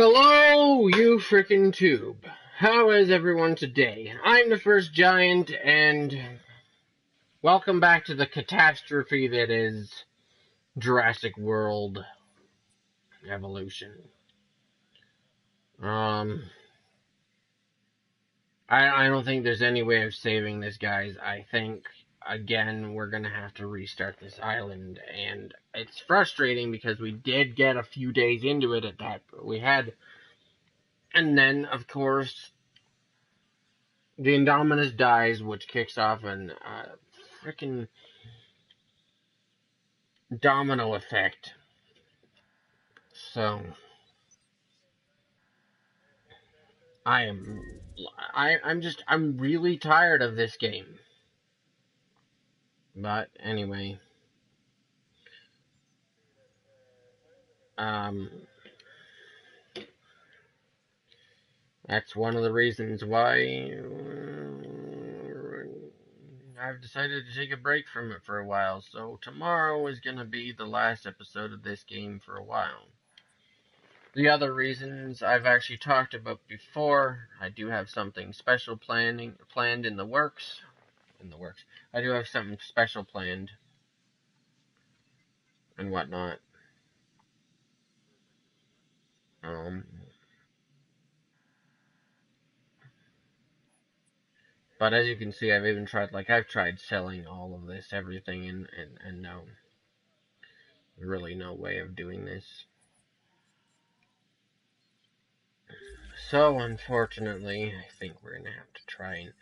Hello, you frickin' tube. How is everyone today? I'm the first giant, and welcome back to the catastrophe that is Jurassic World Evolution. I don't think there's any way of saving this, guys. I think, again, we're gonna have to restart this island, and it's frustrating because we did get a few days into it at that. We had, and then, of course, the Indominus dies, which kicks off an freaking domino effect. So I am, I'm really tired of this game. But anyway, um, that's one of the reasons why I've decided to take a break from it for a while. So tomorrow is gonna be the last episode of this game for a while. The other reasons I've actually talked about before. I do have something special planned in the works. I do have something special planned and whatnot. Um, but as you can see, I've tried selling all of this, everything, and no, really no way of doing this. So unfortunately, I think we're gonna have to try and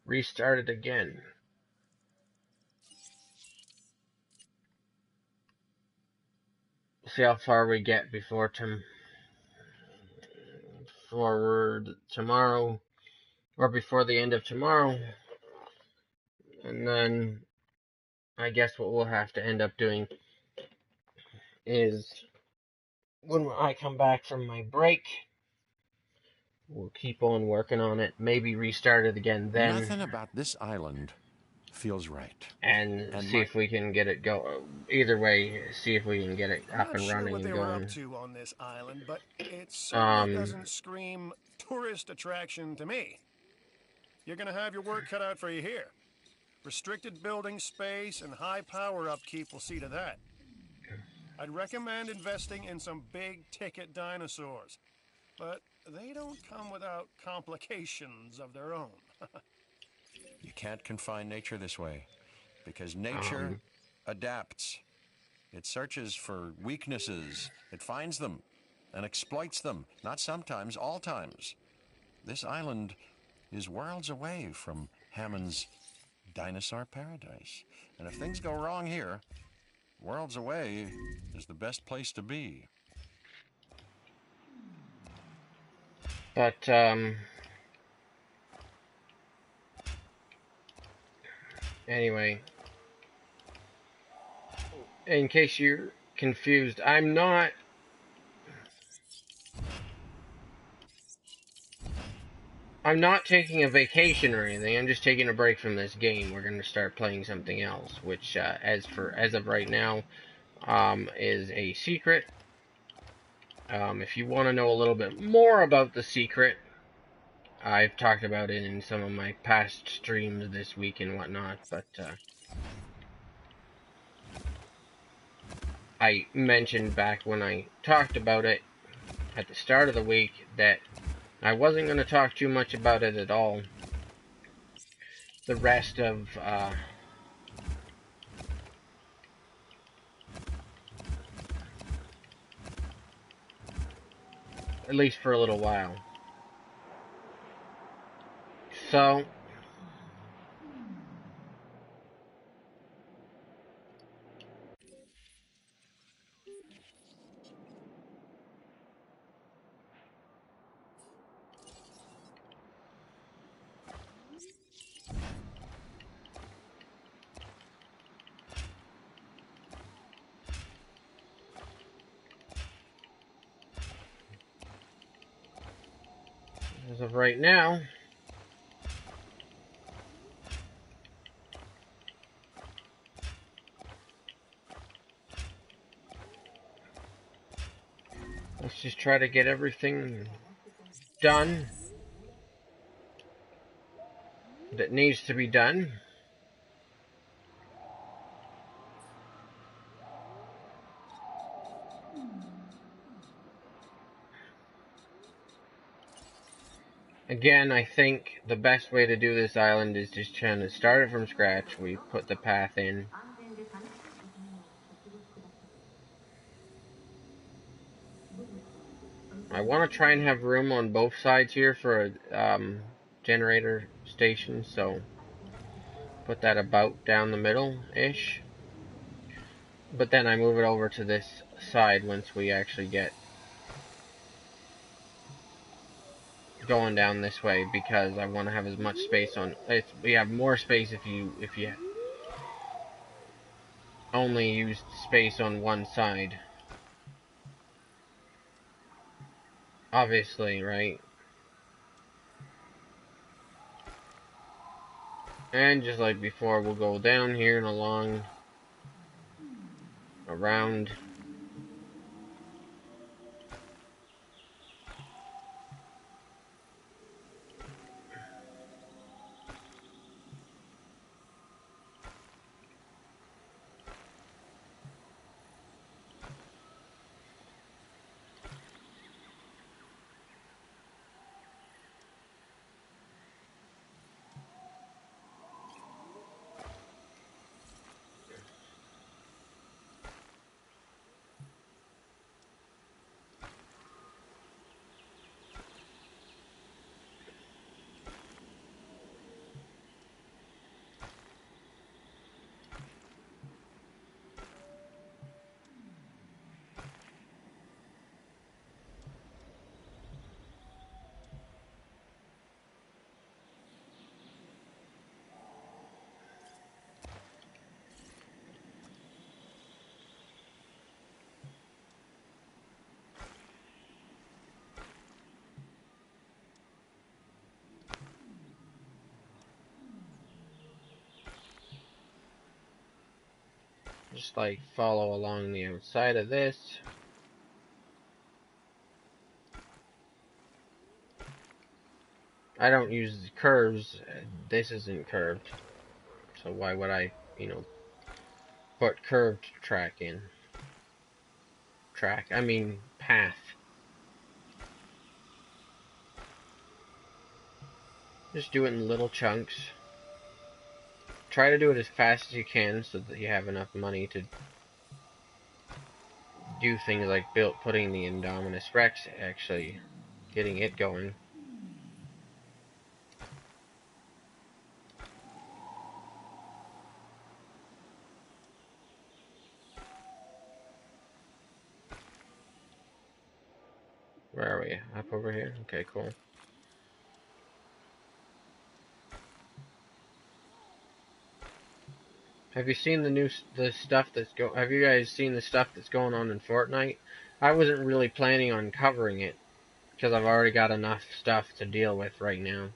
restart it again. See how far we get before tomorrow, or before the end of tomorrow, and then I guess what we'll have to end up doing is when I come back from my break, we'll keep on working on it, maybe restart it again then. Nothing about this island feels right. And see if we can get it go. Either way, see if we can get it up and running and going. I'm not sure what they were up to on this island, but it certainly doesn't scream tourist attraction to me. You're gonna have your work cut out for you here. Restricted building space and high power upkeep will see to that. I'd recommend investing in some big-ticket dinosaurs, but they don't come without complications of their own. You can't confine nature this way, because nature adapts. It searches for weaknesses, it finds them, and exploits them, not sometimes, all times. This island is worlds away from Hammond's dinosaur paradise. And if things go wrong here, worlds away is the best place to be. But, anyway, in case you're confused, I'm not taking a vacation or anything. I'm just taking a break from this game. We're going to start playing something else, which, as of right now, is a secret. If you want to know a little bit more about the secret, I've talked about it in some of my past streams this week and whatnot, but, I mentioned back when I talked about it at the start of the week that I wasn't going to talk too much about it at all. The rest of, at least for a little while. So, as of right now, Let's just try to get everything done that needs to be done. Again, I think the best way to do this island is just trying to start it from scratch. We put the path in. I want to try and have room on both sides here for a generator station, so put that about down the middle-ish. But then I move it over to this side once we actually get going down this way, because I want to have as much space on it. We have more space if you only use space on one side. Obviously, right? And just like before, we'll go down here and along, around. Just like follow along the outside of this. I don't use curves. This isn't curved. So why would I, put curved track in? I mean path. Just do it in little chunks. Try to do it as fast as you can so that you have enough money to do things like putting the Indominus Rex, actually getting it going. Where are we? Up over here? Okay, cool. Have you seen the stuff have you guys seen the stuff that's going on in Fortnite? I wasn't really planning on covering it because I've already got enough stuff to deal with right now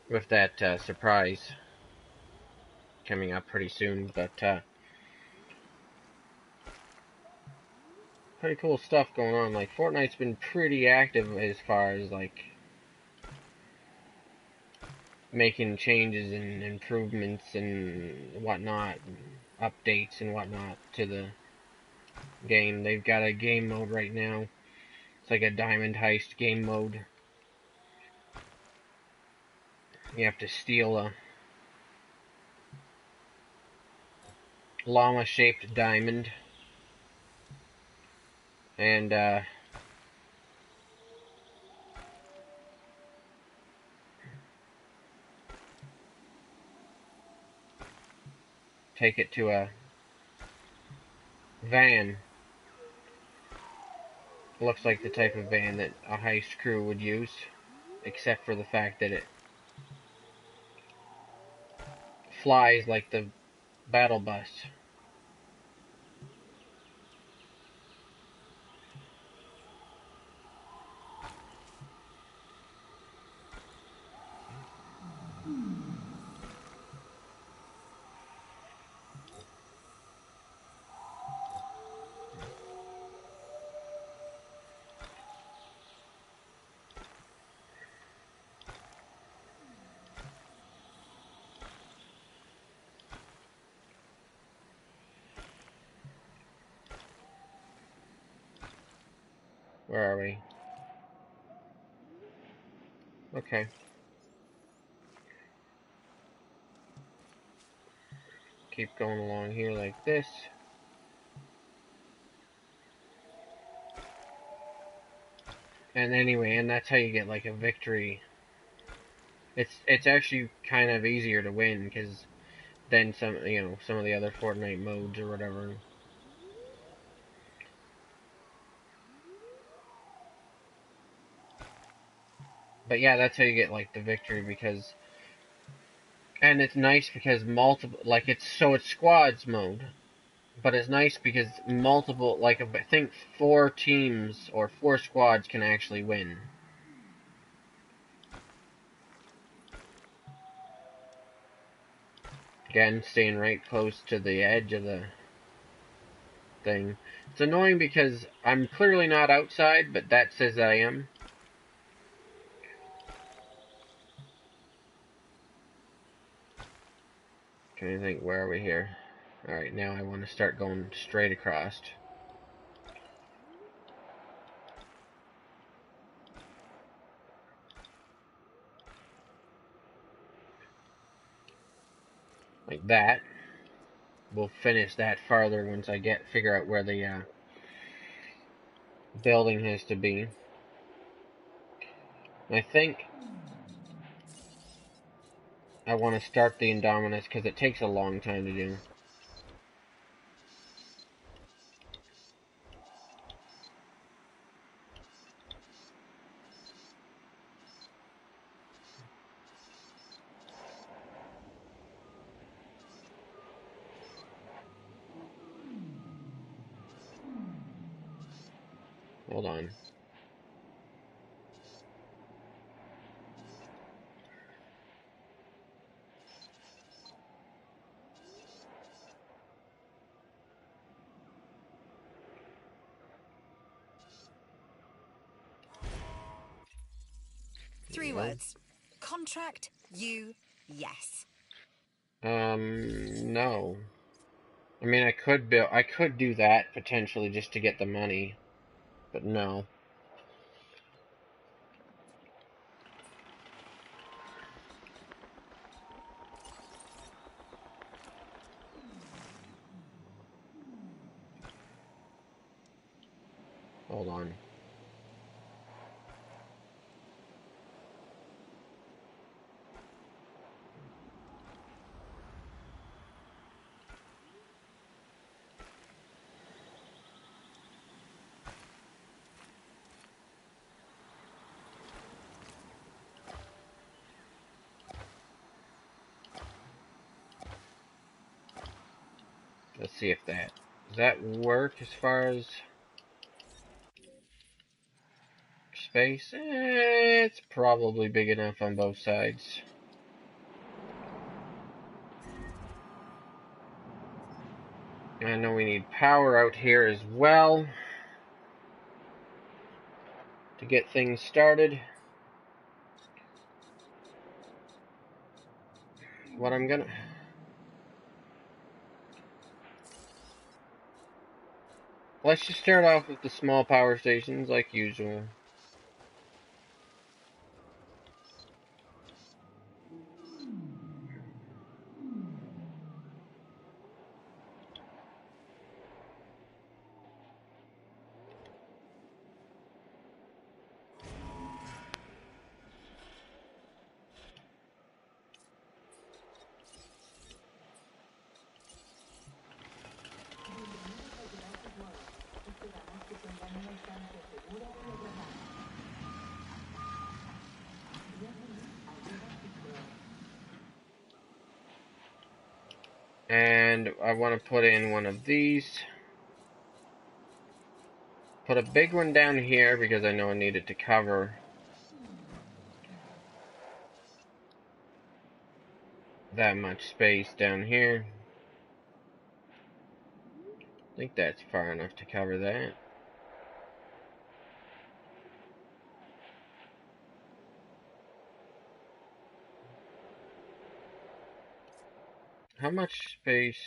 with that surprise coming up pretty soon, but pretty cool stuff going on. Like, Fortnite's been pretty active as far as like making changes and improvements and whatnot, and updates and whatnot to the game. They've got a game mode right now. It's like a diamond heist game mode. You have to steal a llama-shaped diamond, and take it to a van. Looks like the type of van that a heist crew would use, except for the fact that it flies like the battle bus. Where are we? Okay. Keep going along here like this. And anyway, and that's how you get like a victory. It's actually kind of easier to win because then some of the other Fortnite modes or whatever. But yeah, that's how you get like the victory because, and it's nice because multiple like it's squads mode, but it's nice because multiple like I think 4 teams or 4 squads can actually win. Again, staying right close to the edge of the thing. It's annoying because I'm clearly not outside, but that says I am. Trying to think, where are we here? Alright, now I want to start going straight across. Like that. We'll finish that farther once I figure out where the building has to be. I think I want to start the Indominus because it takes a long time to do. Hold on. Three words. Contract you yes. No. I mean, I could do that potentially just to get the money, but no. Hold on. Let's see if does that work as far as space? It's probably big enough on both sides. I know we need power out here as well to get things started. What I'm gonna... Let's just start off with the small power stations like usual. And I want to put in one of these. Put a big one down here because I know I need it to cover that much space down here. I think that's far enough to cover that. How much space?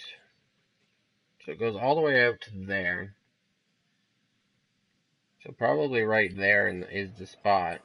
So it goes all the way out to there. So probably right there is the spot.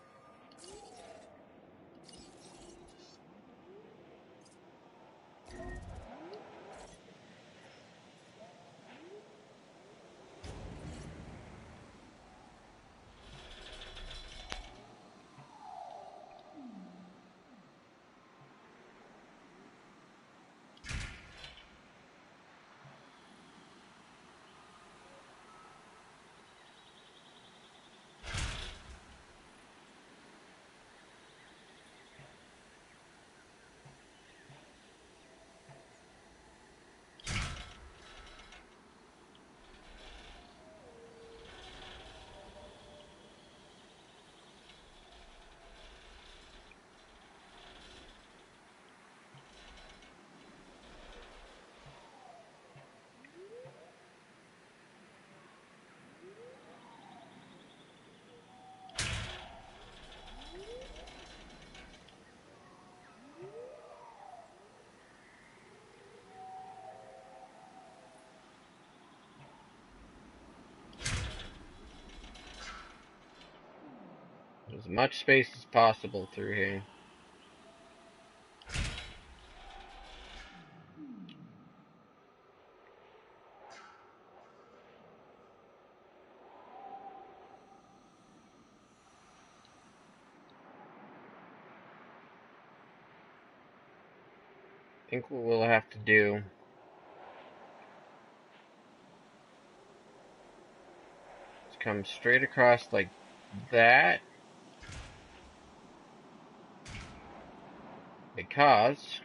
As much space as possible through here. I think what we'll have to do is come straight across like that, because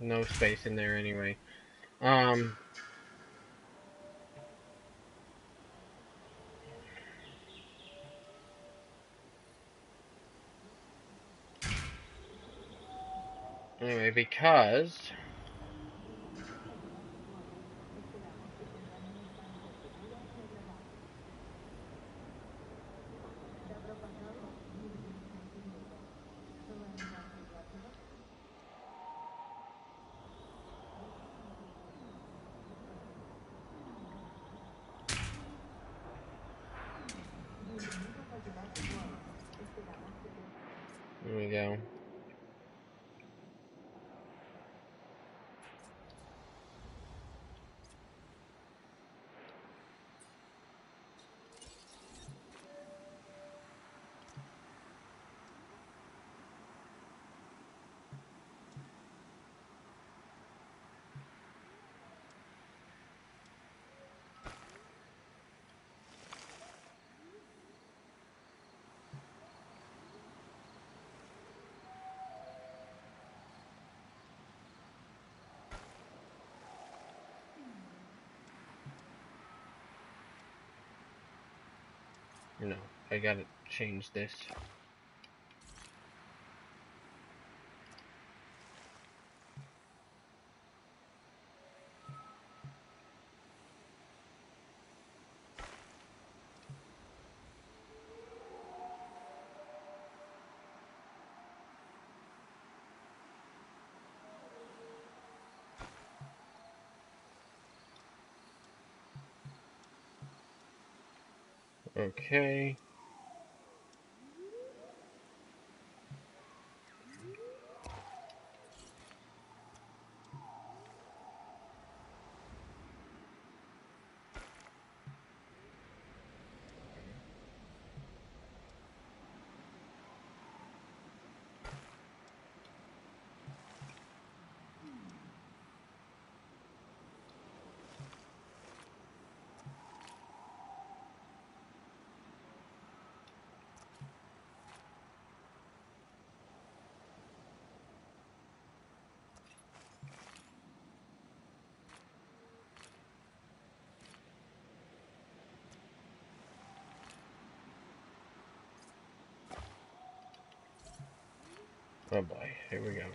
no space in there anyway. Anyway, because there we go. No, I gotta change this. Okay. Oh boy, here we go.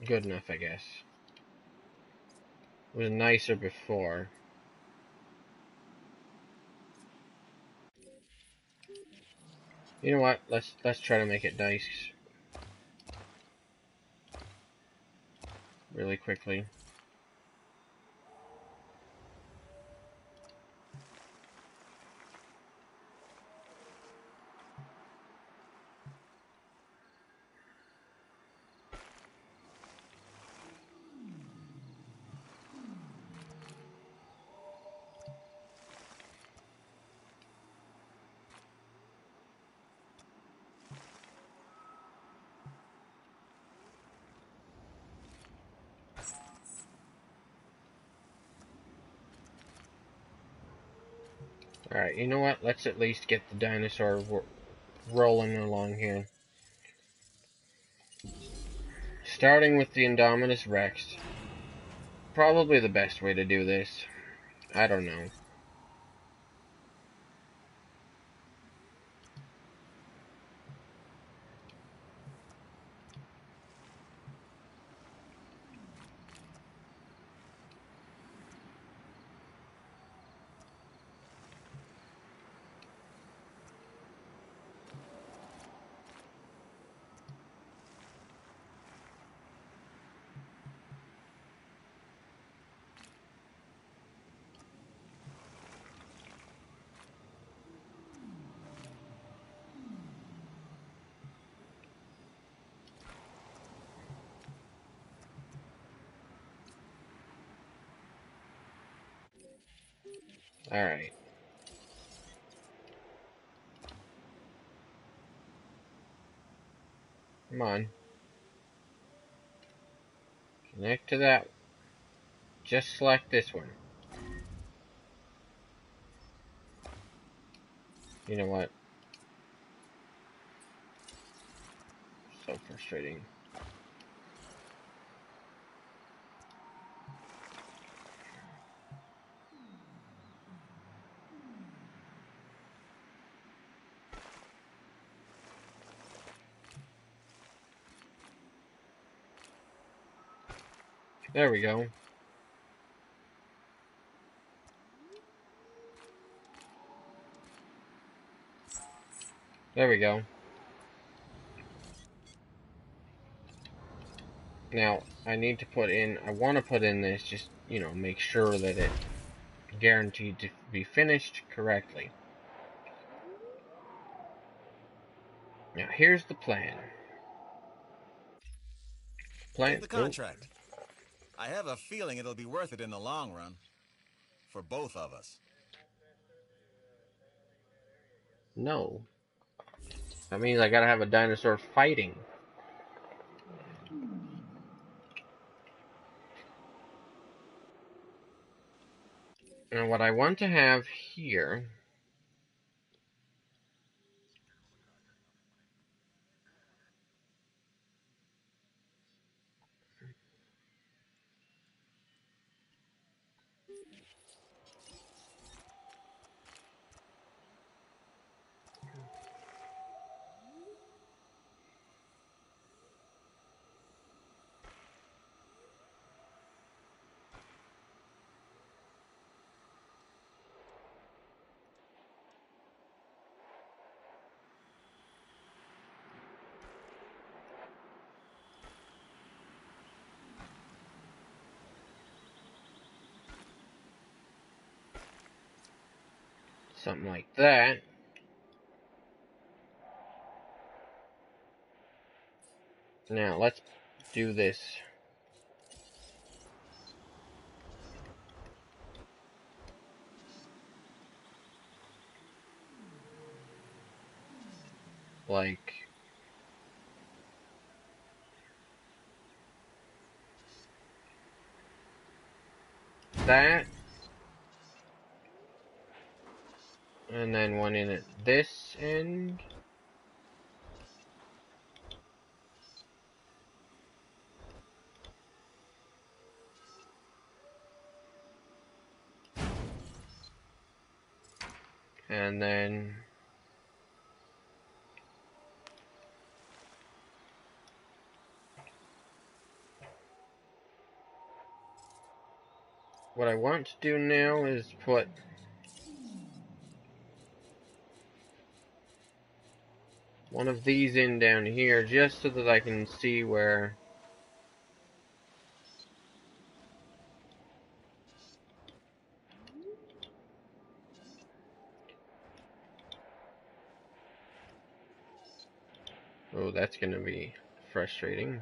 Good enough, I guess. It was nicer before. You know what? Let's try to make it nice really quickly. Alright, you know what? Let's at least get the dinosaur rolling along here. Starting with the Indominus Rex. Probably the best way to do this. I don't know. Alright. Come on. Connect to that. Just select this one. You know what? So frustrating. There we go. There we go. Now, I need to put in, I want to put in this, just, you know, make sure that it's guaranteed to be finished correctly. Now, here's the plan. Take the contract. I have a feeling it'll be worth it in the long run. For both of us. No. That means I gotta have a dinosaur fighting. And what I want to have here something like that. Now, let's do this. Like that. And then one in at this end. And then what I want to do now is put one of these in down here just so that I can see where oh, that's gonna be frustrating.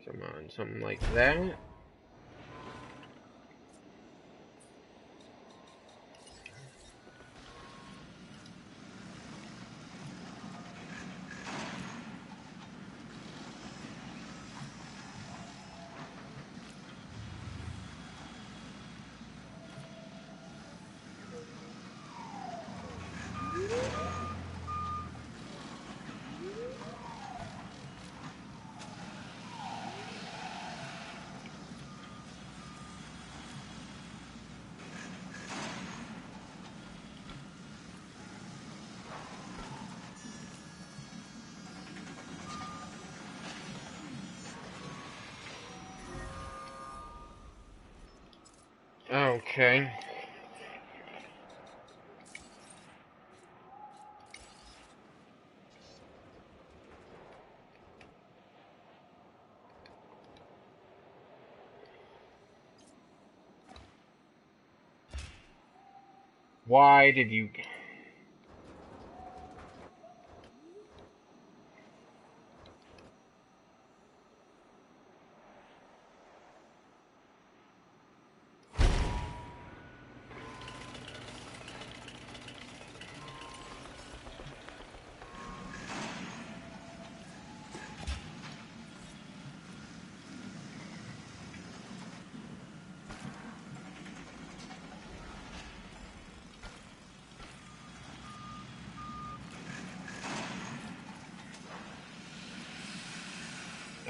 Come on, something like that. Okay. Why did you...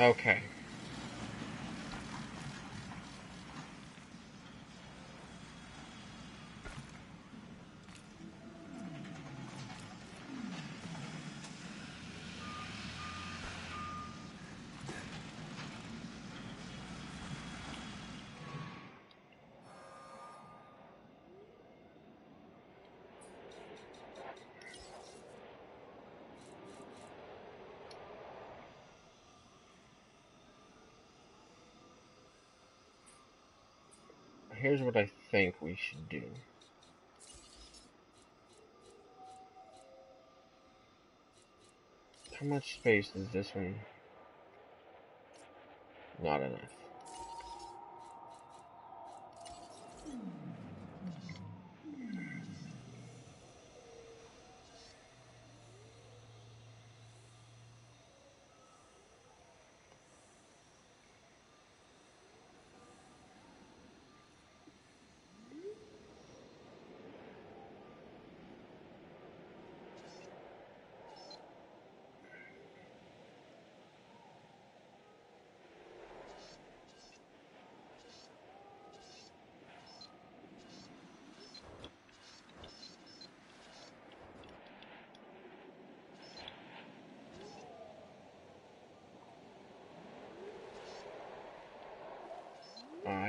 Okay. Here's what I think we should do. How much space is this one? Not enough.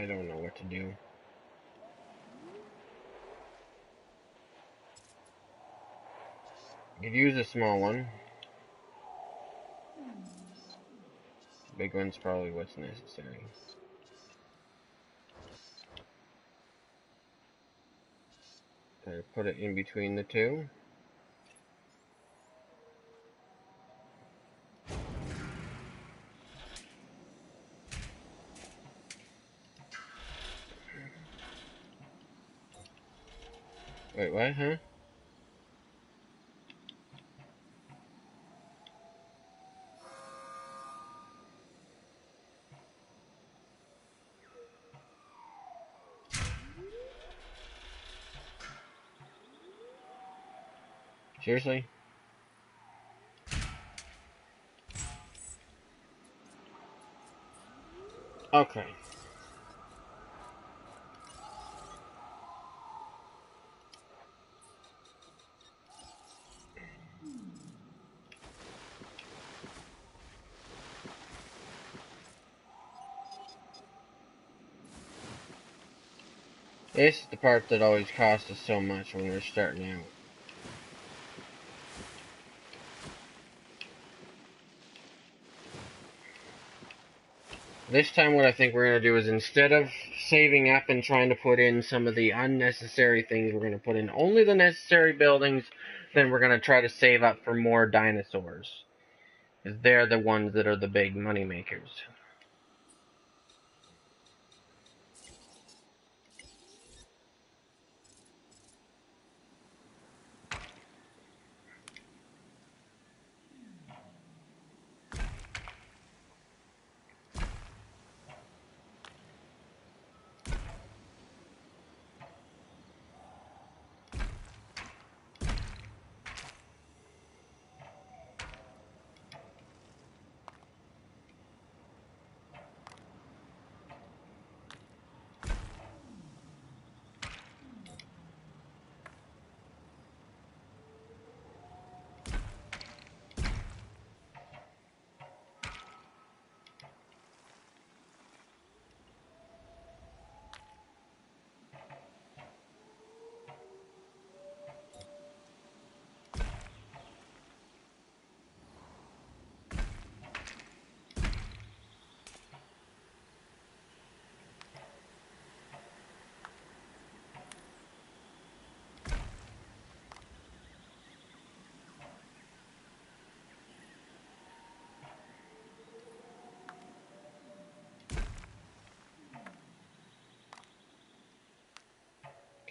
I don't know what to do. I could use a small one. Big one's probably what's necessary. I put it in between the two. Wait, what, huh? Seriously? Okay. This is the part that always costs us so much when we're starting out. This time what I think we're going to do is, instead of saving up and trying to put in some of the unnecessary things, we're going to put in only the necessary buildings. Then we're going to try to save up for more dinosaurs, because they're the ones that are the big money makers.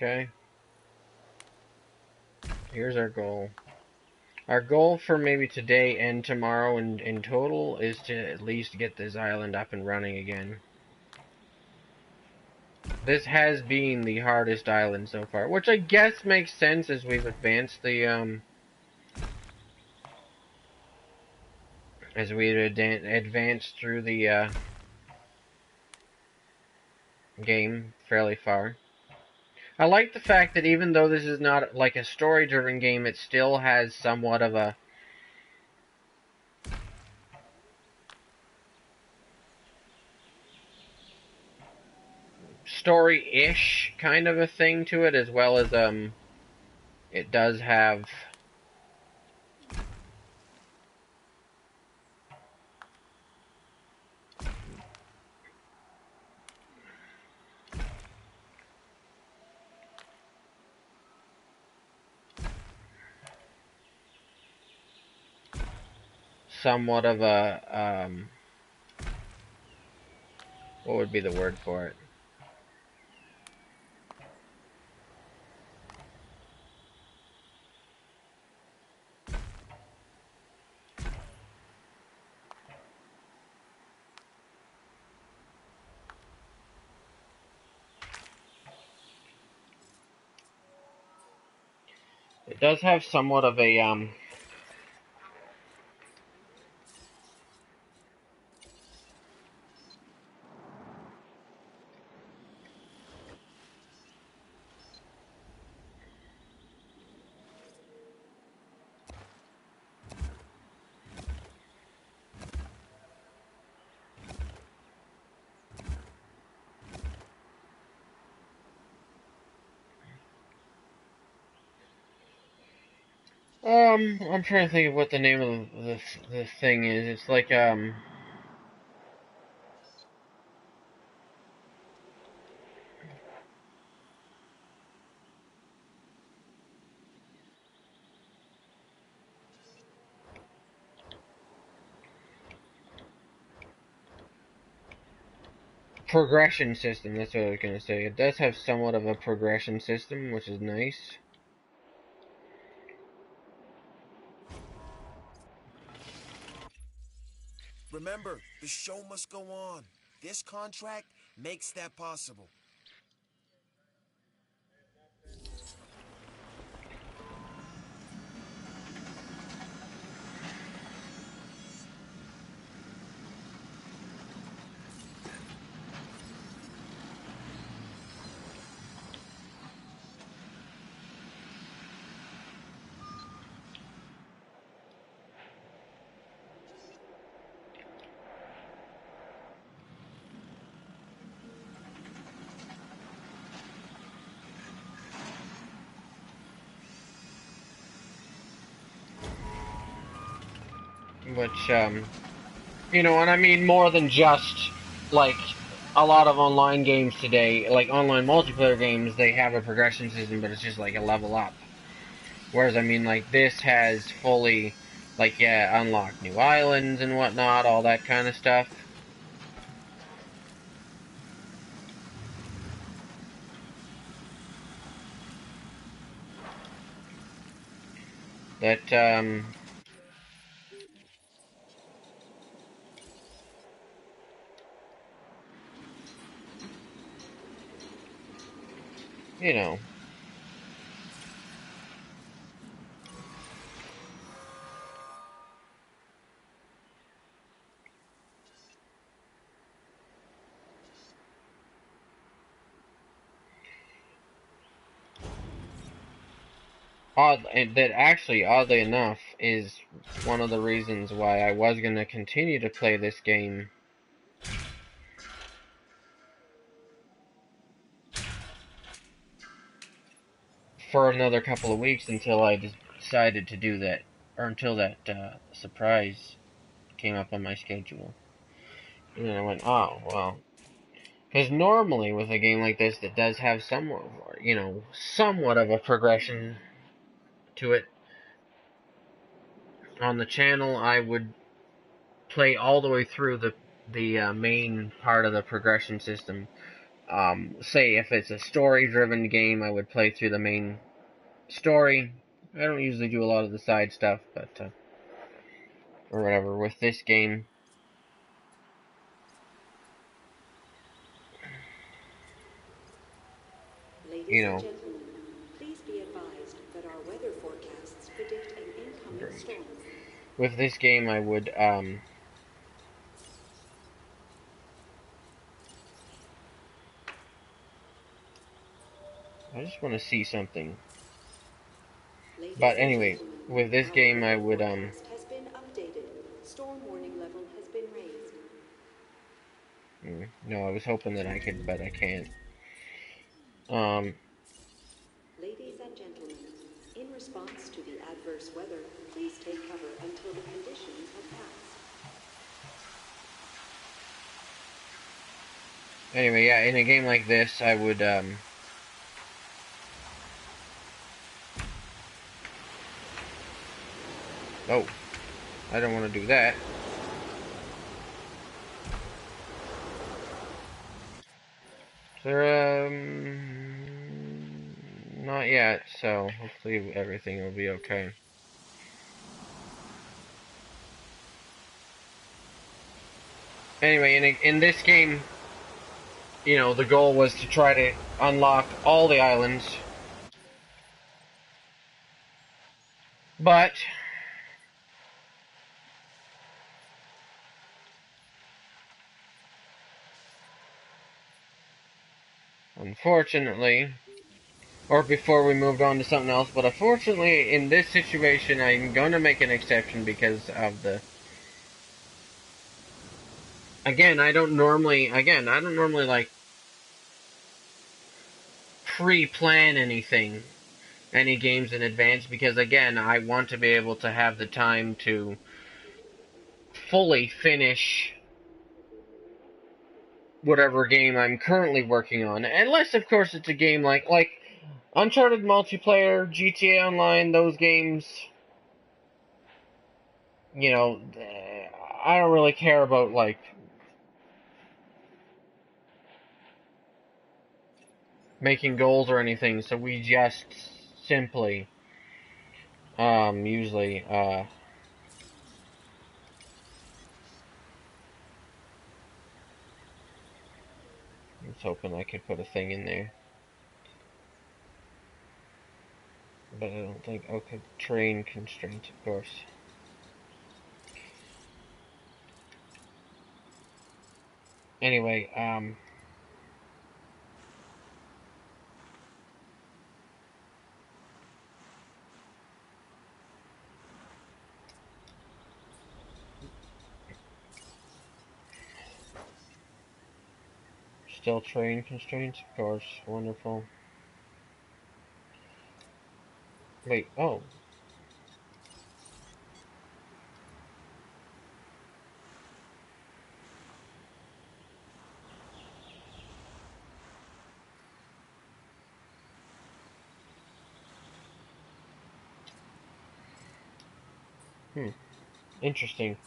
Okay. Here's our goal. Our goal for maybe today and tomorrow in total is to at least get this island up and running again. This has been the hardest island so far, which I guess makes sense as we've advanced the as we advance through the game fairly far. I like the fact that even though this is not like a story-driven game, it still has somewhat of a story-ish kind of a thing to it, as well as it does have somewhat of a what would be the word for it? It does have somewhat of a I'm trying to think of what the name of the thing is. It's like progression system. That's what I was gonna say. It does have somewhat of a progression system, which is nice. Remember, the show must go on. This contract makes that possible. Which, you know, and I mean more than just, like, a lot of online games today, like online multiplayer games, they have a progression system, but it's just like a level up. Whereas, I mean, like, this has fully, like, yeah, unlock new islands and whatnot, all that kind of stuff. That, you know, that actually, oddly enough, is one of the reasons why I was going to continue to play this game for another couple of weeks until I decided to do that, or until that surprise came up on my schedule. And then I went, oh, well. Because normally with a game like this that does have somewhat, you know, somewhat of a progression to it, on the channel I would play all the way through the main part of the progression system. Say if it's a story-driven game, I would play through the main story. I don't usually do a lot of the side stuff, but or whatever. With this game, you Ladies and know, gentlemen, please be advised that our weather forecasts predict an incoming great. storm. With this game, I would I just want to see something. Ladies But and anyway, gentlemen, with this our game, I weather would forecast has been updated. Storm warning level has been raised. no, I was hoping that I could, but I can't. Ladies and gentlemen, in response to the adverse weather, please take cover until the conditions have passed. Anyway, yeah, in a game like this, I would oh, I don't want to do that. There, not yet, so hopefully everything will be okay. Anyway, in this game, you know, the goal was to try to unlock all the islands. But unfortunately, or before we moved on to something else, but unfortunately in this situation I'm going to make an exception because of the I don't normally like pre-plan any games in advance because again, I want to be able to have the time to fully finish whatever game I'm currently working on. Unless of course it's a game like Uncharted multiplayer, GTA Online, those games, you know, I don't really care about like making goals or anything, so we just simply usually was hoping I could put a thing in there. But I don't think... Okay, terrain constraints, of course. Anyway, still terrain constraints, of course. Wonderful. Wait, oh. Interesting.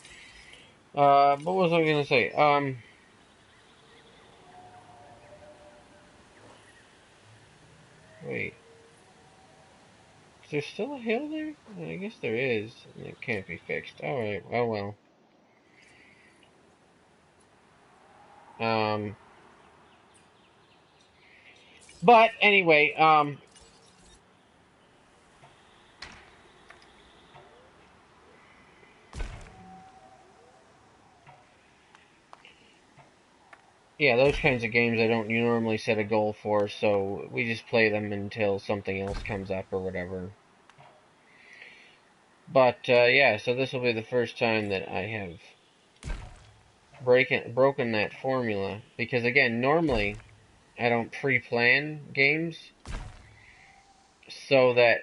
What was I gonna say? Wait. Is there still a hill there? I guess there is. And it can't be fixed. Alright, oh well. But anyway, yeah, those kinds of games I don't normally set a goal for, so we just play them until something else comes up or whatever. But, yeah, so this will be the first time that I have broken that formula. Because, again, normally I don't pre-plan games so that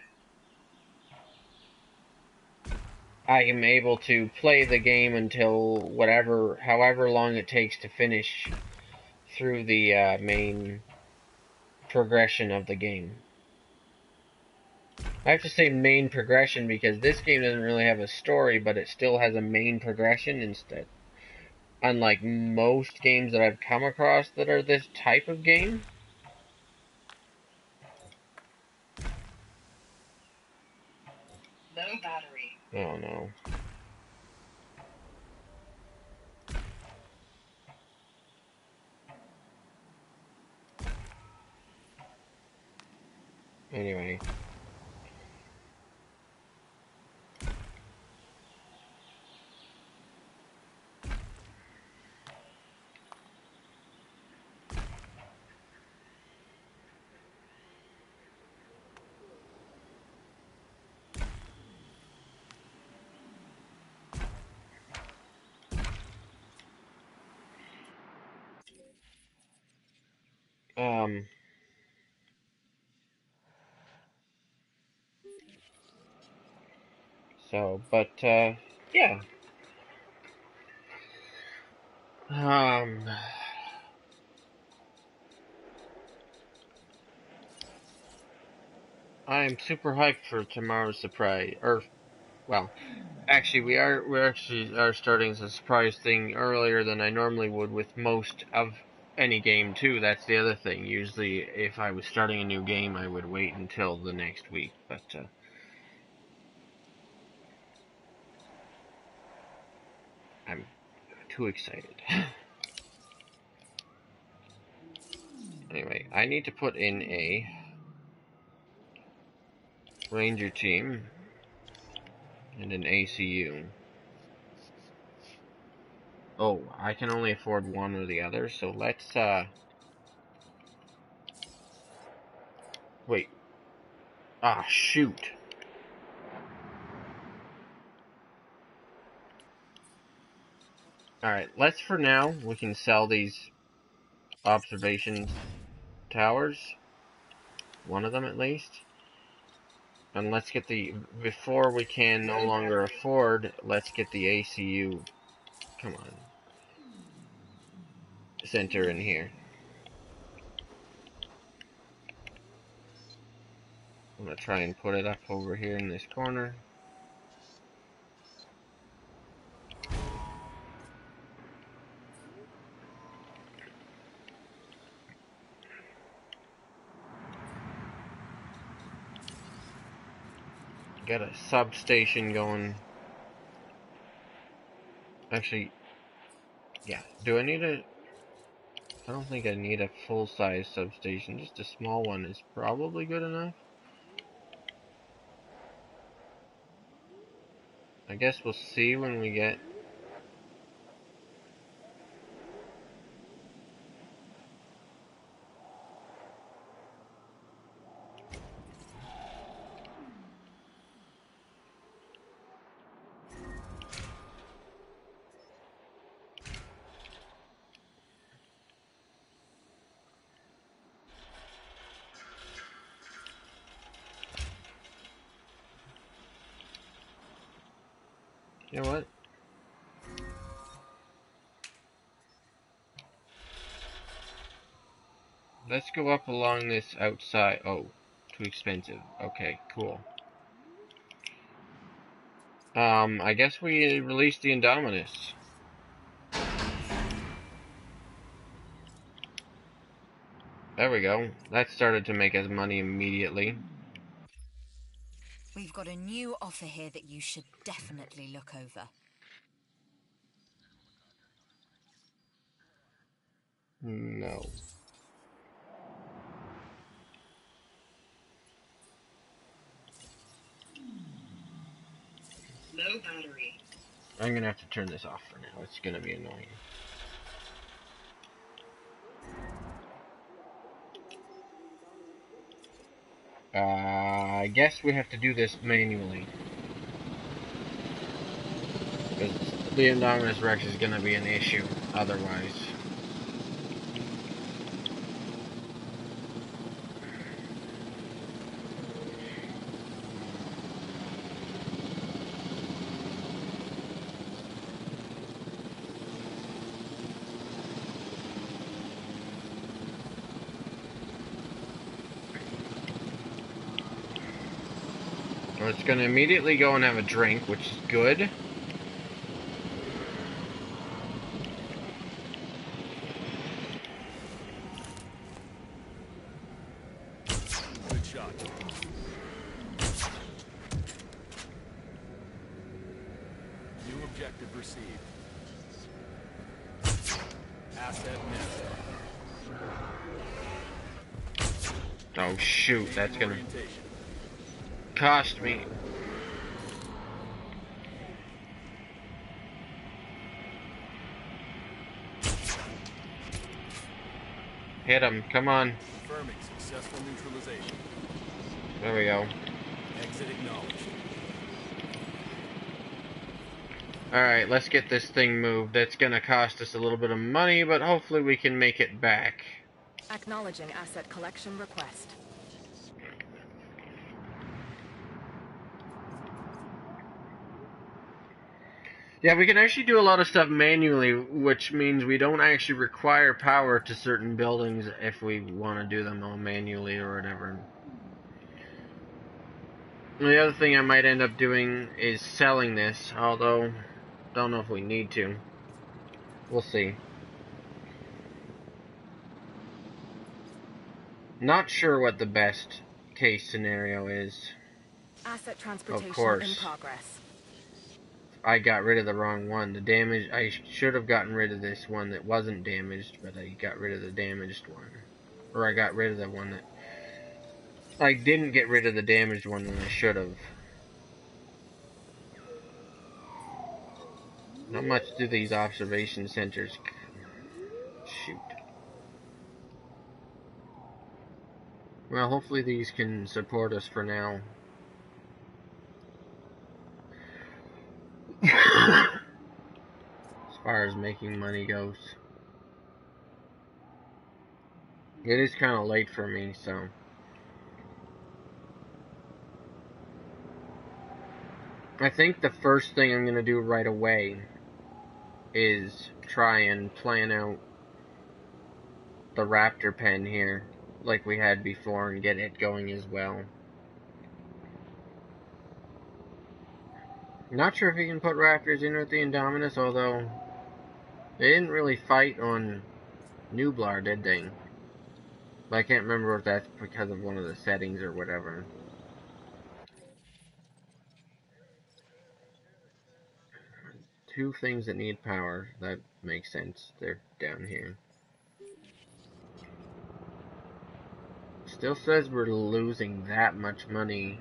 I am able to play the game until however long it takes to finish through the main progression of the game. I have to say main progression because this game doesn't really have a story, but it still has a main progression instead. Unlike most games that I've come across that are this type of game. Low battery. Oh no. Anyway. So, but, yeah. I'm super hyped for tomorrow's surprise, well, actually, we actually are starting a surprise thing earlier than I normally would with most of any game too. That's the other thing. Usually, if I was starting a new game, I would wait until the next week. But I'm too excited. Anyway, I need to put in a Ranger team and an ACU. Oh, I can only afford one or the other, so let's, wait. Ah, shoot. Alright, let's for now, we can sell these observation towers. One of them at least. And let's get before we can no longer afford, let's get the ACU, come on, center in here. I'm going to try and put it up over here in this corner. Got a substation going. Actually, yeah, do I need a... I don't think I need a full-size substation. Just a small one is probably good enough. I guess we'll see when we get... You know what? Let's go up along this outside. Oh, too expensive. Okay, cool. I guess we release the Indominus. There we go. That started to make us money immediately. We've got a new offer here that you should definitely look over. No. Low battery. I'm gonna have to turn this off for now. It's gonna be annoying. I guess we have to do this manually. Because the Indominus Rex is gonna be an issue otherwise. So it's gonna immediately go and have a drink, which is good. Good shot. New objective received. Asset missed. Oh shoot, that's gonna Orientation. cost me. Hit him, come on. Confirming successful neutralization. There we go. Exit acknowledged. Alright, let's get this thing moved. That's gonna cost us a little bit of money, but hopefully we can make it back. Acknowledging asset collection request. Yeah, we can actually do a lot of stuff manually, which means we don't actually require power to certain buildings if we want to do them all manually or whatever. And the other thing I might end up doing is selling this, although don't know if we need to. We'll see. Not sure what the best case scenario is. Asset Of transportation in course. progress. I got rid of the wrong one. The damage, I should have gotten rid of this one that wasn't damaged, but I got rid of the damaged one. Or I got rid of the one that... I didn't get rid of the damaged one that I should have. How much do these observation centers... Shoot. Well, hopefully these can support us for now. As far as making money goes. It is kind of late for me, so... I think the first thing I'm going to do right away is try and plan out the raptor pen here, like we had before, and get it going as well. Not sure if you can put raptors in with the Indominus, although they didn't really fight on Nublar, did they? But I can't remember if that's because of one of the settings or whatever. Two things that need power. That makes sense. They're down here. Still says we're losing that much money.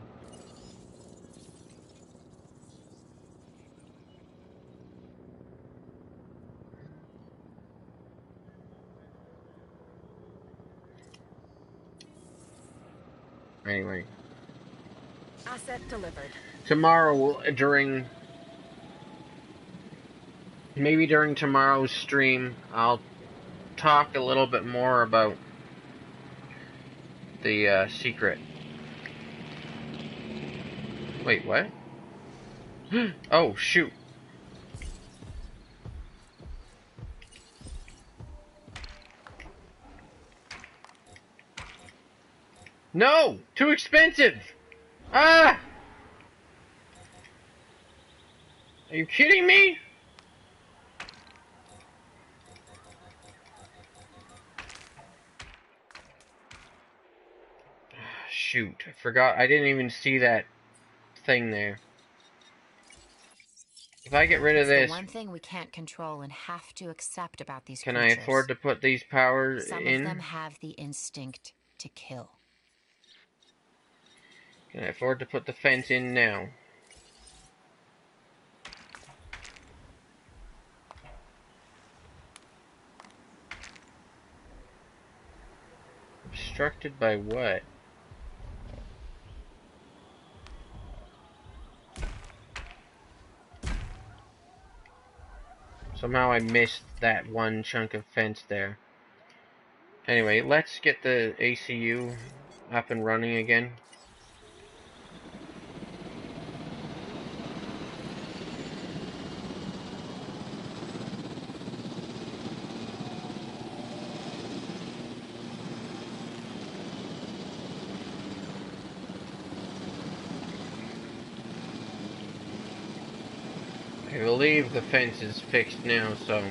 Anyway. Asset delivered. Tomorrow, maybe during tomorrow's stream, I'll talk a little bit more about the secret. Wait, what? Oh, shoot. No! Too expensive! Ah! Are you kidding me? Shoot, I forgot. I didn't even see that thing there. If I get rid of this, the one thing we can't control and have to accept about these can creatures. I afford to put these powers Some in? of them have the instinct to kill. Can I afford to put the fence in now? Obstructed by what? Somehow I missed that one chunk of fence there. Anyway, let's get the ACU up and running again. I believe the fence is fixed now, so...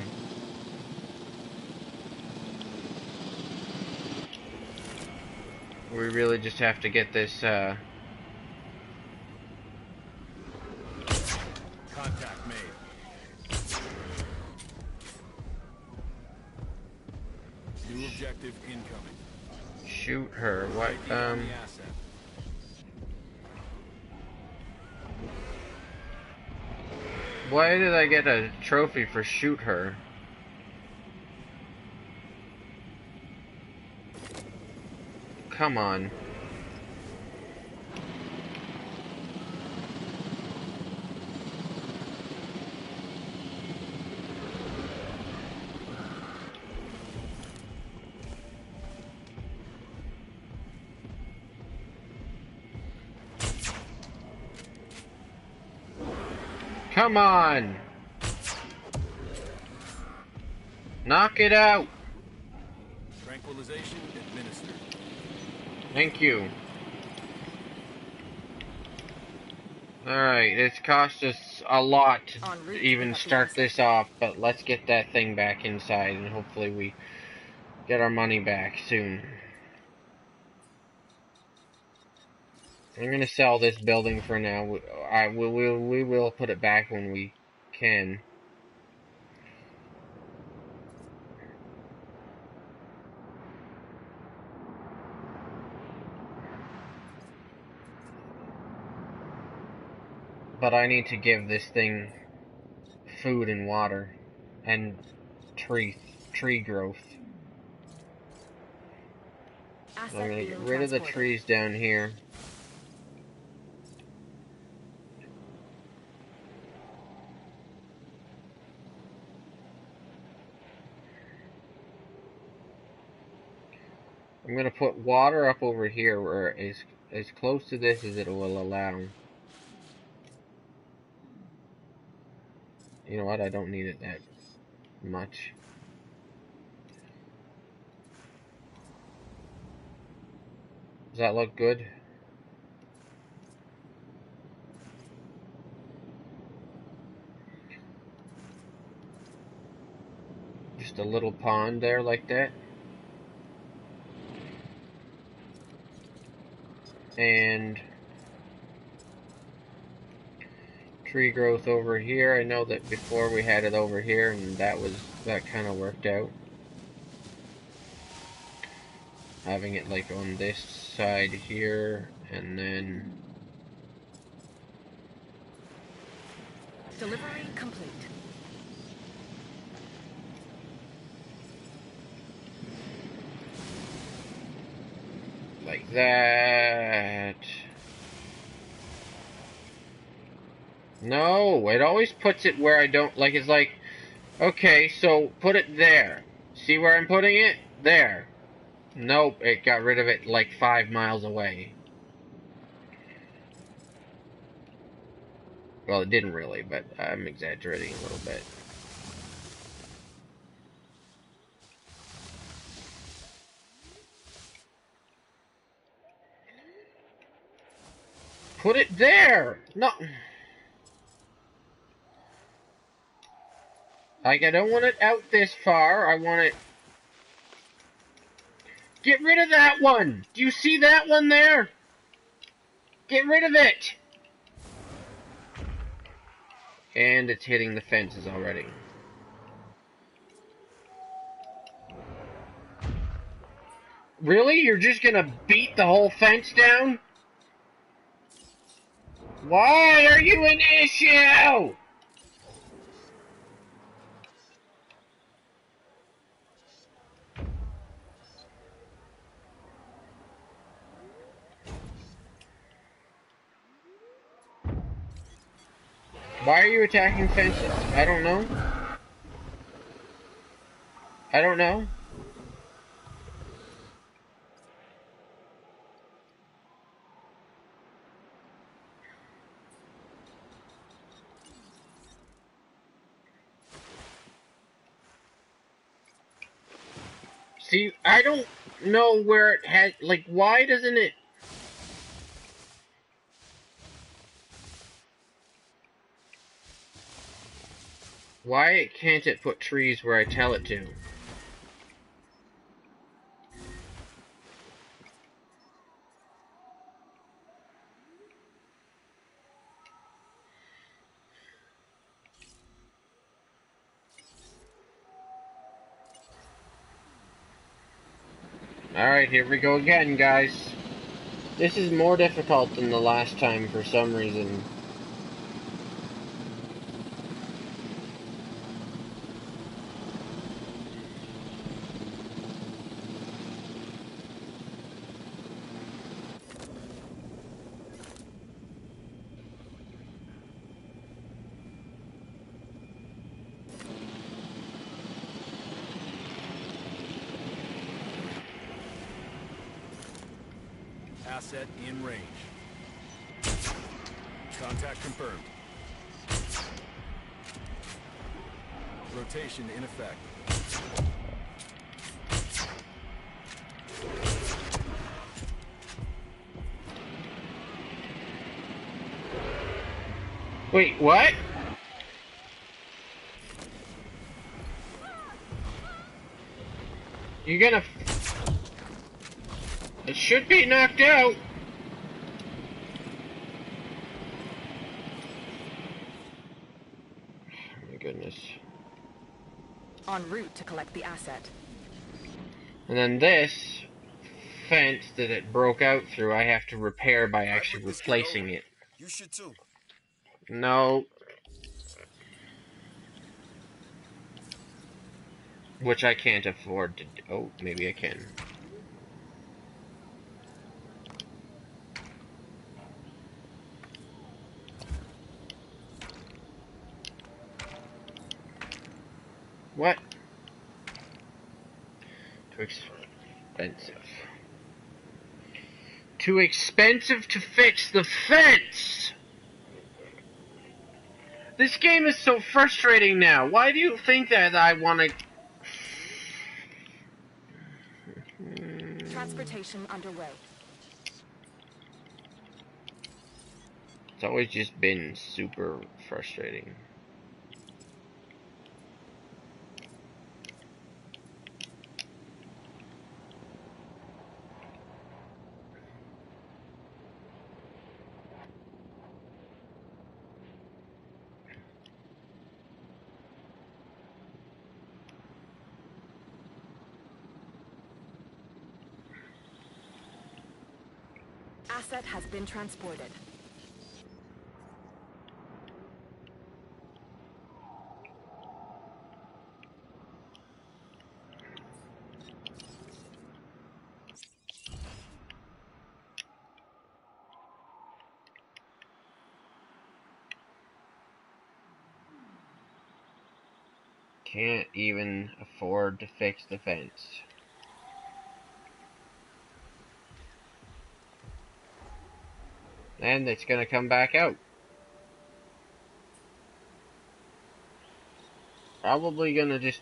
we really just have to get this, Contact made. New objective incoming. shoot her. What, why did I get a trophy for shoot her? Come on. Come on! Knock it out! Tranquilization administered. Thank you. Alright, it's cost us a lot to even start this off, but let's get that thing back inside and hopefully we get our money back soon. I'm gonna sell this building for now. We will put it back when we can. But I need to give this thing food and water and tree growth. I'm gonna get rid of the trees down here. I'm gonna put water up over here where as close to this as it will allow. You know what? I don't need it that much. Does that look good? Just a little pond there like that. And tree growth over here. I know that before we had it over here and that kind of worked out. having it like on this side here, and then Delivery complete. like that. No, it always puts it where I don't, like, it's like, okay, so put it there. See where I'm putting it? There. Nope, it got rid of it like 5 miles away. Well, it didn't really, but I'm exaggerating a little bit. Put it there! No. Like, I don't want it out this far. I want it... Get rid of that one! Do you see that one there? Get rid of it! And it's hitting the fences already. Really? You're just gonna beat the whole fence down? Why are you an issue? Why are you attacking fences? I don't know. I don't know. See, I don't know where it has, like, why doesn't it... Why can't it put trees where I tell it to? Alright, here we go again, guys. This is more difficult than the last time for some reason. Asset in range. Contact confirmed. Rotation in effect. Wait, what? You're gonna... It should be knocked out. Oh my goodness. En route to collect the asset. And then this fence that it broke out through, I have to repair by actually replacing it. You should too. No. Which I can't afford to do. Oh, maybe I can. What? Too expensive. Too expensive to fix the fence! This game is so frustrating now. Why do you think that I want to... Transportation underway. It's always just been super frustrating. Asset has been transported. Can't even afford to fix the fence. And it's gonna come back out. Probably gonna just...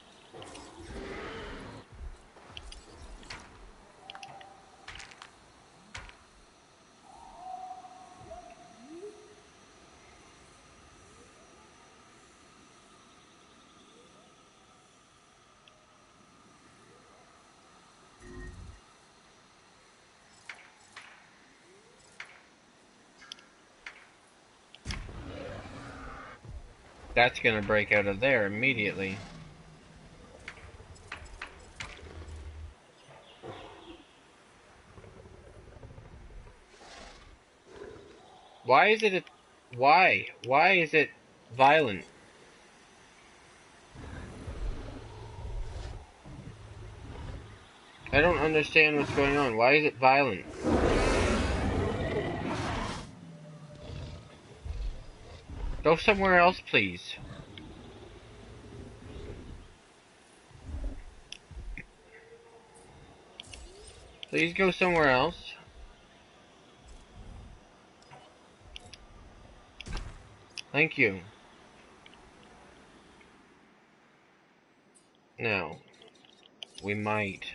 That's gonna break out of there immediately. Why is it a... Why? Why is it violent? I don't understand what's going on. Why is it violent? Go somewhere else, please. Please go somewhere else. Thank you. Now, we might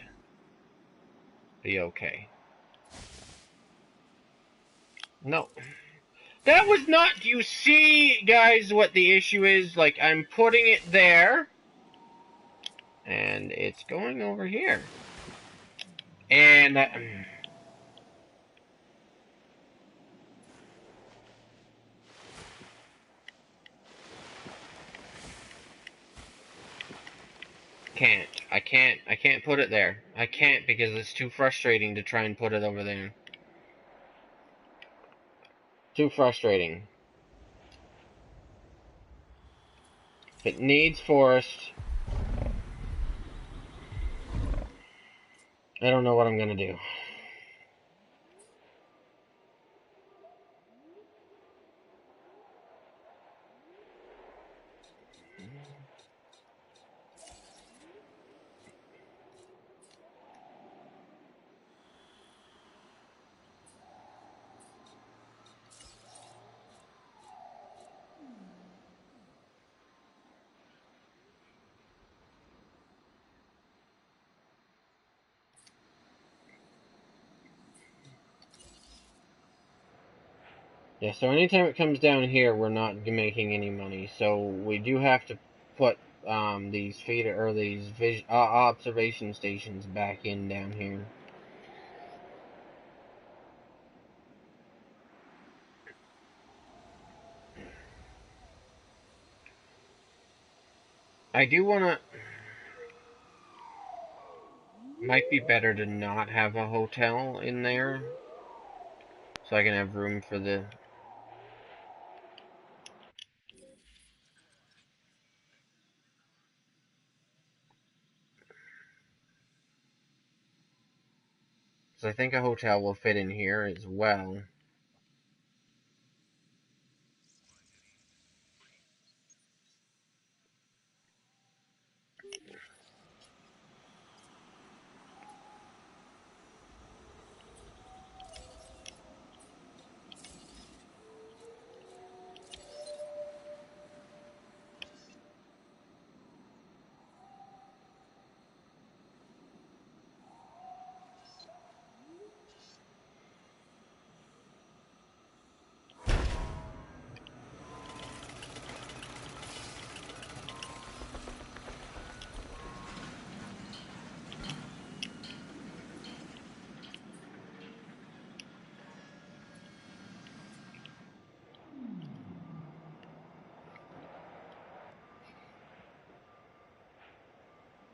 be okay. No. That was not... Do you see, guys, what the issue is? Like, I'm putting it there. And it's going over here. And... I can't put it there. I can't because it's too frustrating to try and put it over there. Too frustrating. It needs forest. I don't know what I'm gonna do. Yeah, so anytime it comes down here, we're not making any money. So we do have to put these feeder or these observation stations back in down here. I do wanna... Might be better to not have a hotel in there, so I can have room for the... So I think a hotel will fit in here as well.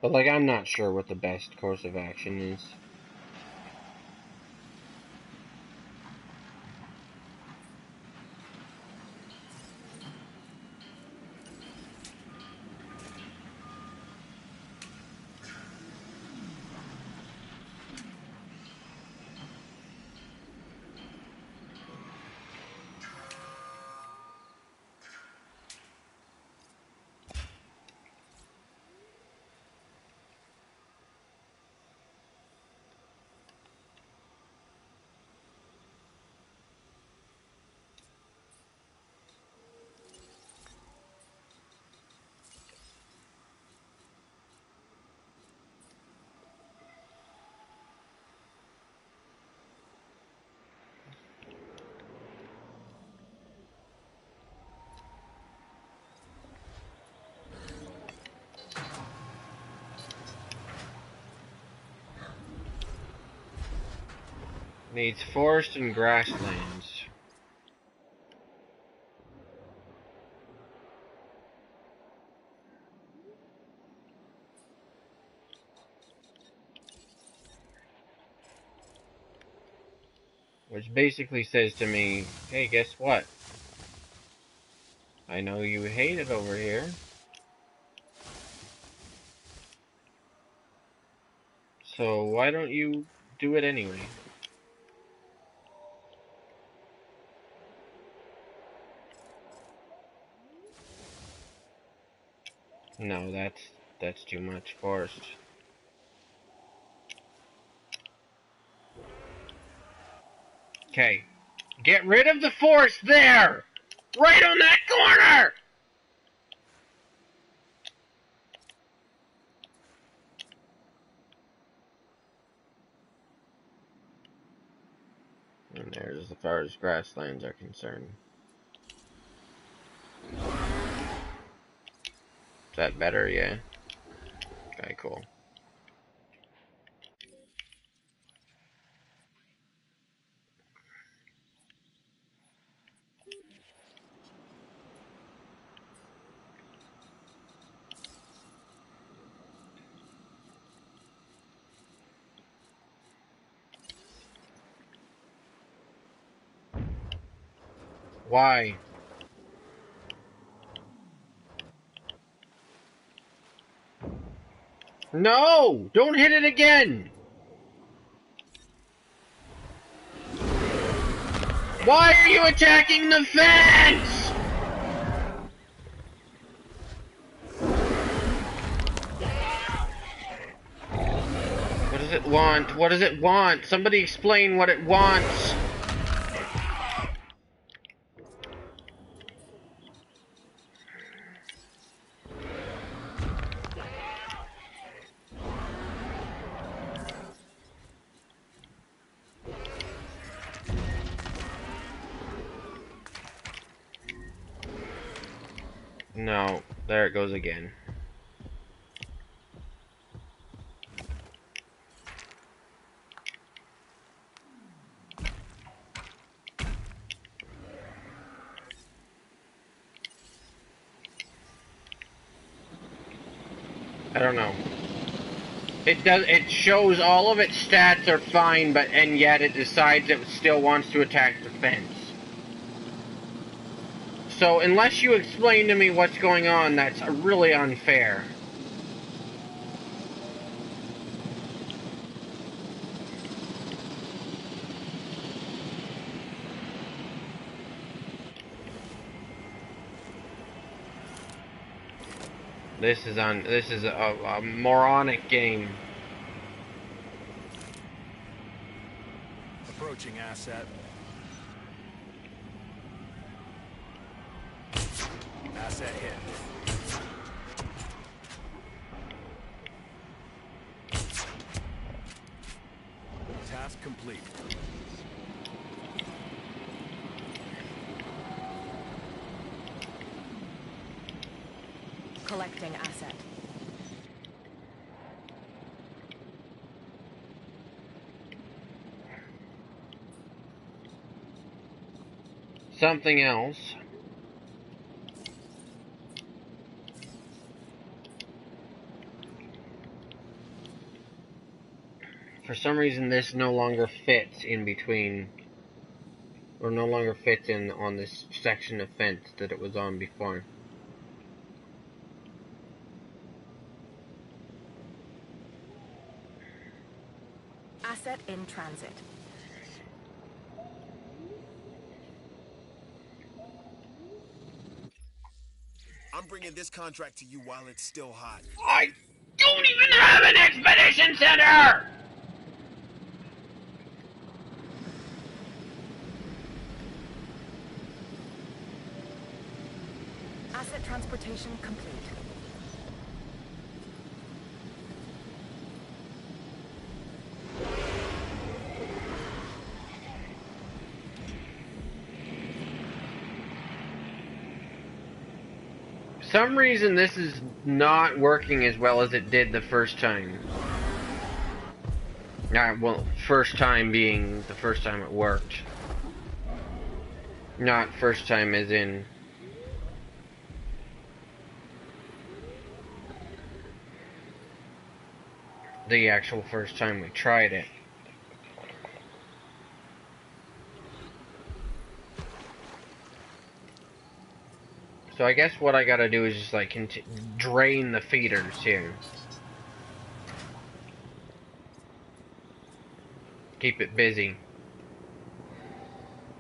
But, like, I'm not sure what the best course of action is. Needs forest and grasslands. Which basically says to me, hey, guess what? I know you hate it over here. So why don't you do it anyway? No, that's too much forest. Okay. Get rid of the forest there! Right on that corner! And there's as far as grasslands are concerned. Is that better? Yeah. Okay, cool. Why? No! Don't hit it again! Why are you attacking the fence? What does it want? What does it want? Somebody explain what it wants. No, there it goes again. I don't know. It shows all of its stats are fine, and yet it decides it still wants to attack the fence. So unless you explain to me what's going on, that's really unfair. This is a moronic game. Approaching asset. Asset hit. Task complete. Collecting asset. Something else. For some reason, this no longer fits in between, or no longer fits in on this section of fence that it was on before. Asset in transit. I'm bringing this contract to you while it's still hot. I don't even have an expedition center! Asset transportation complete. For some reason this is not working as well as it did the first time. Well, first time being the first time it worked. Not first time as in... the actual first time we tried it. So I guess what I gotta do is just like drain the feeders here. Keep it busy.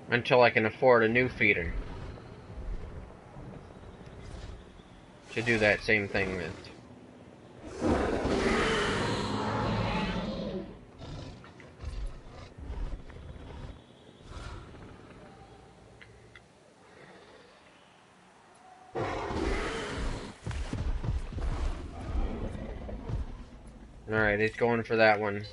Until I can afford a new feeder. To do that same thing with. Alright, it's going for that one.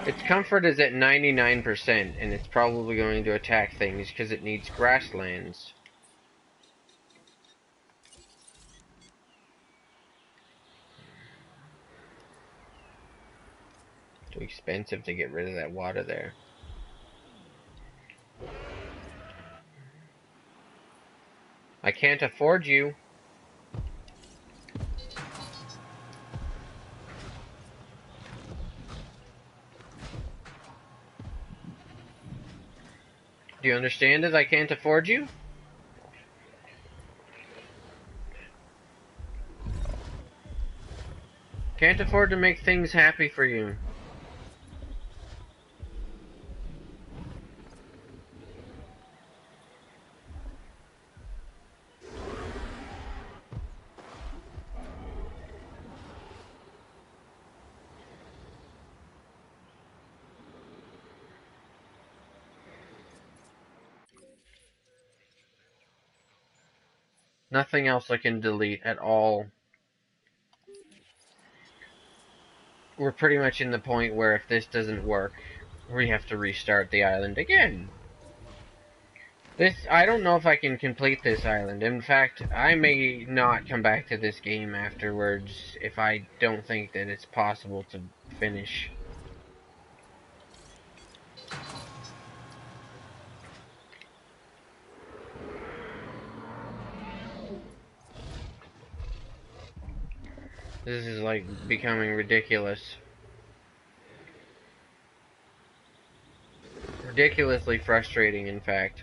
Its comfort is at 99%, and it's probably going to attack things because it needs grasslands. Too expensive to get rid of that water there. I can't afford you. Do you understand it? I can't afford you? Can't afford to make things happy for you. Nothing else I can delete at all. We're pretty much in the point where if this doesn't work, we have to restart the island again. I don't know if I can complete this island. In fact, I may not come back to this game afterwards if I don't think that it's possible to finish. This is like becoming ridiculous. Ridiculously frustrating, in fact.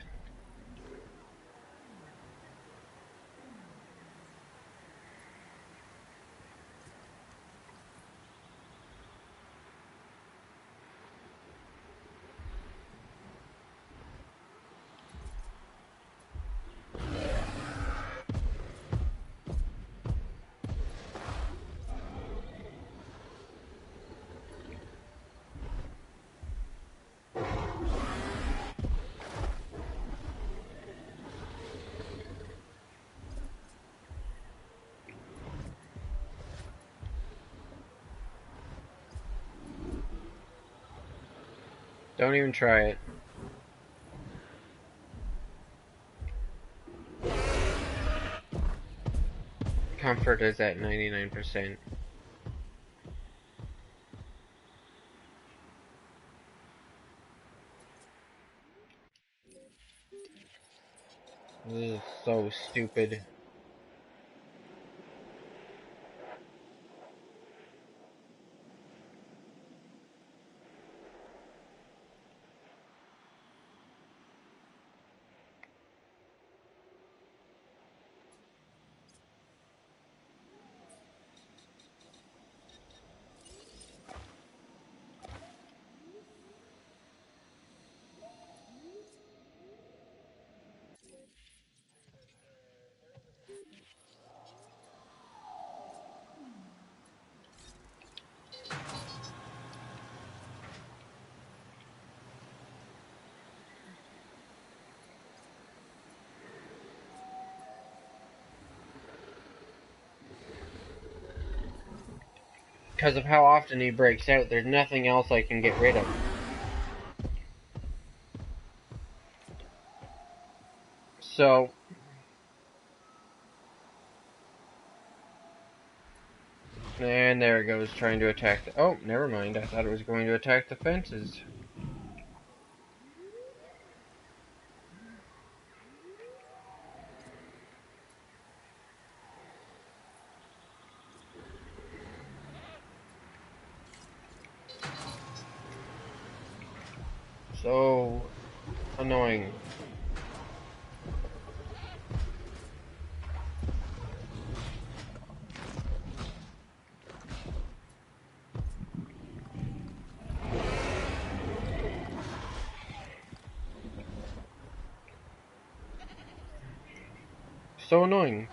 Don't even try it. Comfort is at 99%. This is so stupid. because of how often he breaks out, there's nothing else I can get rid of. So, and there it goes, trying to attack the... Oh, never mind, I thought it was going to attack the fences. So annoying. So annoying.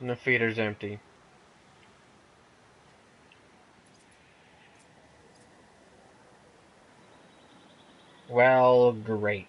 And the feeder's empty. Well, great.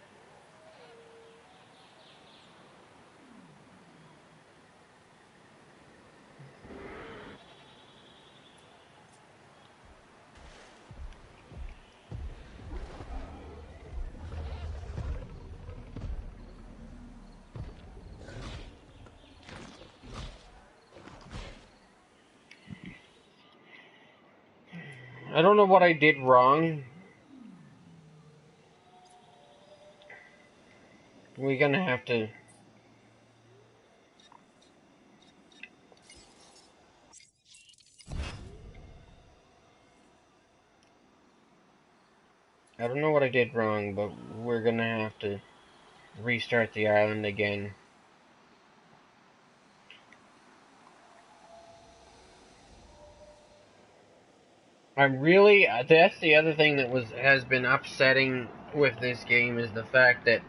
I don't know what I did wrong. We're gonna have to... I don't know what I did wrong, but we're gonna have to restart the island again. I'm really... That's the other thing that has been upsetting with this game, is the fact that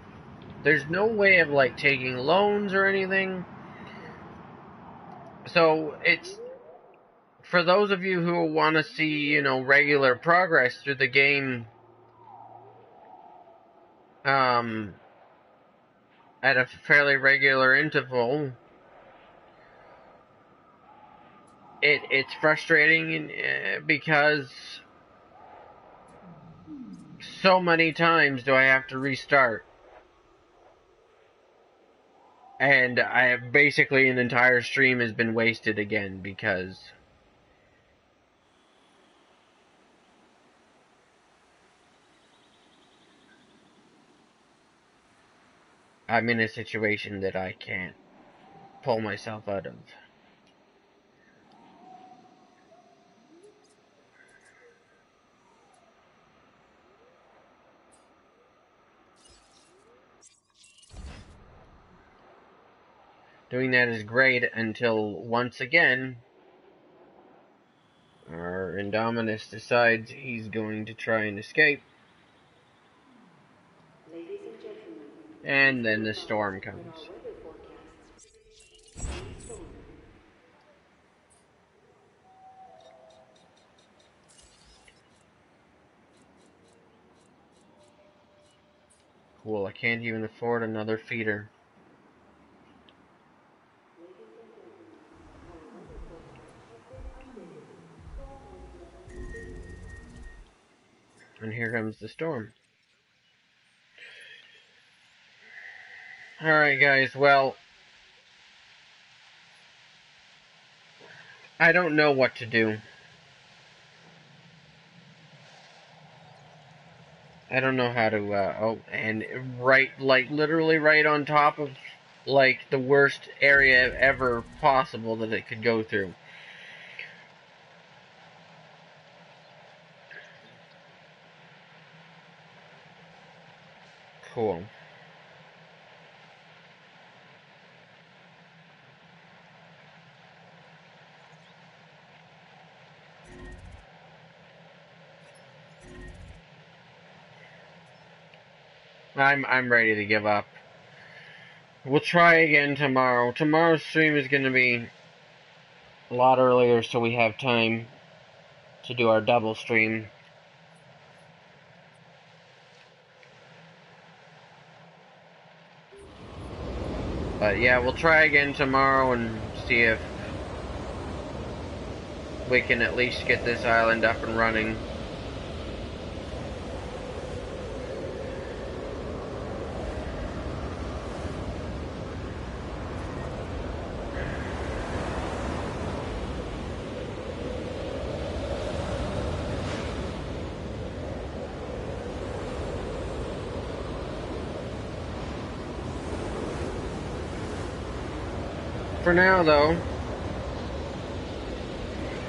there's no way of, like, taking loans or anything. So, it's... For those of you who want to see, you know, regular progress through the game, at a fairly regular interval, it's frustrating because so many times do I have to restart. And I have basically an entire stream has been wasted again because I'm in a situation that I can't pull myself out of. Doing that is great until once again our Indominus decides he's going to try and escape. Ladies and gentlemen, And then the storm with comes. our weather forecasts. Storm. Cool, I can't even afford another feeder. And here comes the storm. Alright guys, well, I don't know what to do. I don't know how to, oh, and right, like, literally right on top of, like, the worst area ever possible that it could go through. Cool. I'm ready to give up. We'll try again tomorrow. Tomorrow's stream is gonna be a lot earlier so we have time to do our double stream. But yeah, we'll try again tomorrow and see if we can at least get this island up and running. For now, though,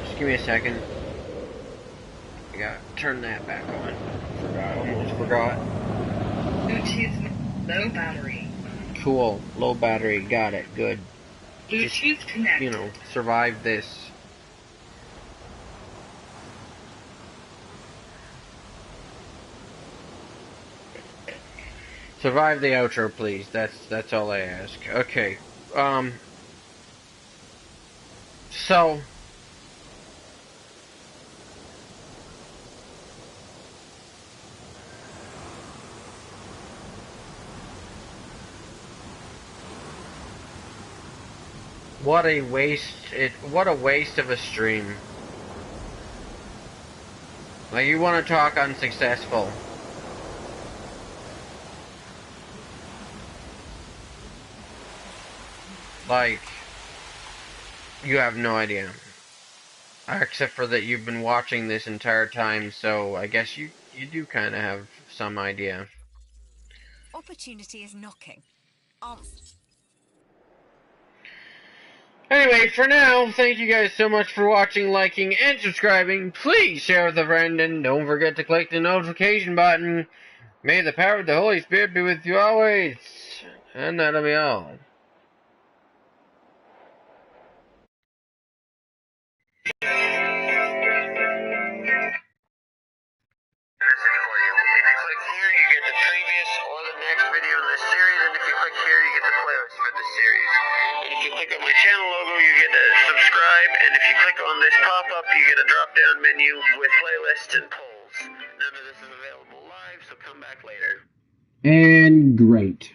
just give me a second. I gotta turn that back on. Almost forgot. Bluetooth low battery. Cool, low battery, got it, good. Bluetooth Just, connected. you know, survive this. Survive the outro, please. That's all I ask. Okay. So what a waste of a stream. Like, you want to talk unsuccessful. Like, you have no idea. Except for that you've been watching this entire time, so I guess you do kind of have some idea. Opportunity is knocking. Anyway, for now, thank you guys so much for watching, liking, and subscribing. Please share with a friend, and don't forget to click the notification button. May the power of the Holy Spirit be with you always. And that'll be all. If you click here, you get the previous or the next video in this series, and if you click here, you get the playlist for this series. And if you click on my channel logo, you get to subscribe, and if you click on this pop-up, you get a drop-down menu with playlists and polls. None of this is available live, so come back later. And great.